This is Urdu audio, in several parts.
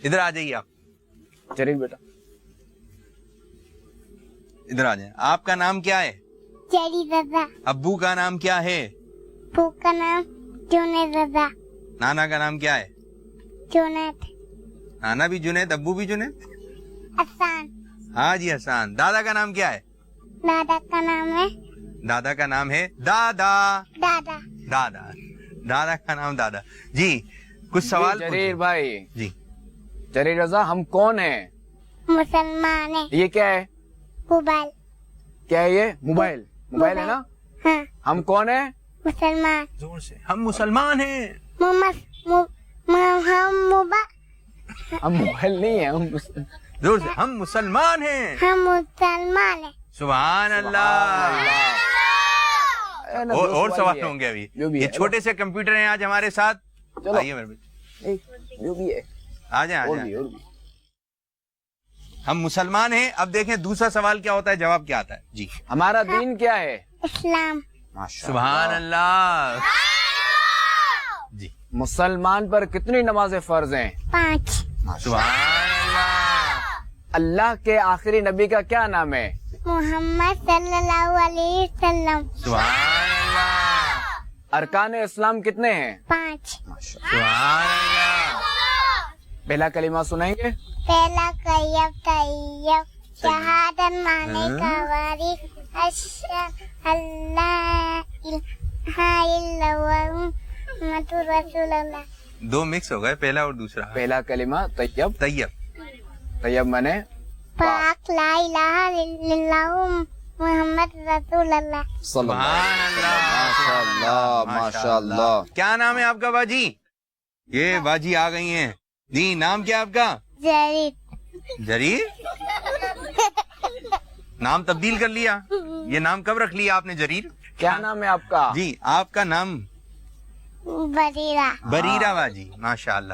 ادھر آ جائیے آپ, جریر بیٹا. ادھر آ جائیں. آپ کا نام کیا ہے؟ جریر رضا. ابو کا نام کیا ہے؟ ابو کا نام جنید رضا. نانا کا نام کیا ہے؟ جنید. نانا بھی جنید, ابو بھی جنید. حسان. ہاں جی حسان. دادا کا نام کیا ہے؟ دادا کا نام ہے دادا کا نام ہے دادا. دادا. دادا, دادا کا نام دادا. جی کچھ سوال جریر پوچھیں. بھائی, جی جریر رضا, ہم کون ہیں؟ مسلمان ہے. یہ کیا ہے؟ موبائل. کیا ہے یہ؟ موبائل. موبائل ہے نا. ہاں ہم کون ہیں؟ مسلمان. زور سے. ہم مسلمان ہیں. ہم موبائل نہیں ہیں, ہم زور سے. ہم مسلمان ہیں. ہم مسلمان ہیں. سبحان اللہ. اور سوال ہوں گے ابھی. جو بھی یہ ہے. چھوٹے سے کمپیوٹر ہیں آج ہمارے ساتھ. چلو. آئیے میرے بچے, جو بھی ہے. آ جائیں آ اور جائیں. بھی, اور بھی. ہم مسلمان ہیں. اب دیکھیں دوسرا سوال کیا ہوتا ہے, جواب کیا آتا ہے. جی ہمارا دین کیا ہے؟ اسلام. سبحان اللہ. جی مسلمان پر کتنی نمازیں فرض ہیں؟ 5. سبحان اللہ. اللہ کے آخری نبی کا کیا نام ہے؟ محمد صلی اللہ علیہ وسلم. سبحان اللہ. ارکان اسلام کتنے ہیں؟ 5. سبحان اللہ. پہلا کلمہ سنائیں گے؟ پہلا طیب شہادت مانے کا وارث اشہد اللہ الہ الا اللہ محمد رسول اللہ. 2 مکس ہو گئے, پہلا اور دوسرا. پہلا کلمہ طیب. طیب. طیب مانے پاک لا الہ الا اللہ محمد رسول اللہ. سبحان اللہ. ماشاء اللہ, ماشاء اللہ. کیا نام ہے آپ کا باجی؟ یہ باجی آ گئی ہیں. جی نام کیا آپ کا؟ جریر. جریر. نام تبدیل کر لیا. یہ نام کب رکھ لیا آپ نے جریر؟ کیا نام ہے آپ کا؟ جی آپ کا نام؟ بریرہ. بریرہ باجی. ماشاء اللہ.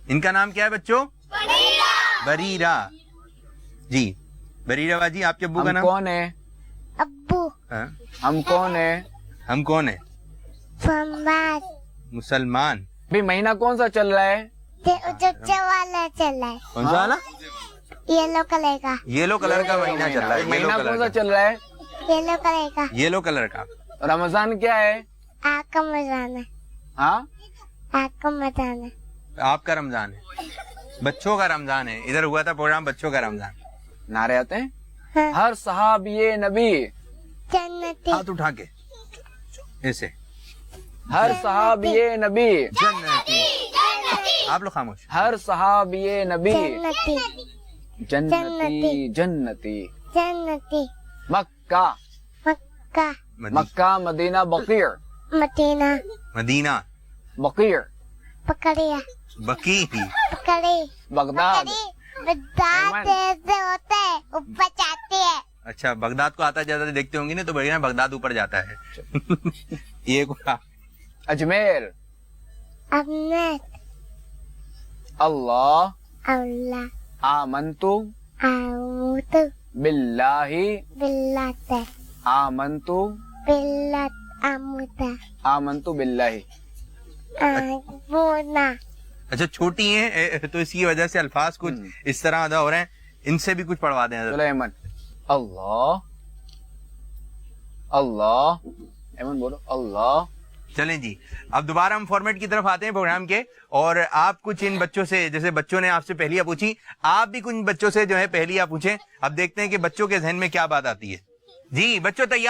ان کا نام کیا ہے بچوں؟ بریرہ. جی بریرہ باجی, آپ کے ابو کا ہم نام؟ کون ہیں؟ ابو. ہاں؟ ہم کون ہیں؟ ہم کون ہیں؟ فمباد. مسلمان. ابھی مہینہ کون سا چل رہا ہے؟ جو والا چل رہا ہے کون سا والا؟ یلو کلر کا. یلو کلر کا مہینہ چل رہا ہے. مہینہ یلو کون کلر سا کا. چل رہا ہے؟ یلو کلر کا. یلو کلر کا. رمضان کیا ہے؟ آپ کا مزان ہے. ہاں, آپ کا مزان ہے. آپ کا رمضان ہے. بچوں کا رمضان ہے. ادھر ہوا تھا پروگرام بچوں کا رمضان. نعرے آتے ہیں. ہاں. ہر صحابی نبی, جنتی. ہاتھ اٹھا کے ایسے. ہر صحابی نبی, جنتی. آپ لوگ خاموش. ہر صحابی نبی جنتی. جنتی. جنتی. جنتی. مکہ. مکہ. مکہ, مدینہ, بقیع. مدینہ. مدینہ. بقیع. پکڑیا. بقی. پکڑی. بغداد. بغداد ایسے ہوتے ہیں اوپر جاتے ہیں. اچھا بغداد کو آتا جاتا دیکھتے ہوں گے نا, تو بڑھیا بغداد اوپر جاتا ہے. یہ اجمیر. امنت. اللہ. اللہ. آمنتو آموت. باللہ. بلت. آمنتو. بلت. آموت. آمنتو باللہ. بونا. اچھا چھوٹی ہیں تو اس کی وجہ سے الفاظ کچھ اس طرح ادا ہو رہے ہیں. ان سے بھی کچھ پڑھوا دیں. سلیمان. اللہ. اللہ. ایمن بولو. اللہ. چلیں جی, اب دوبارہ ہم فارمیٹ کی طرف آتے ہیں پروگرام کے, اور آپ کچھ ان بچوں سے, جیسے بچوں نے آپ سے پہلیاں پوچھی, آپ بھی کچھ بچوں سے جو ہے پہلیاں پوچھیں. اب دیکھتے ہیں کہ بچوں کے ذہن میں کیا بات آتی ہے. جی بچوں تیار؟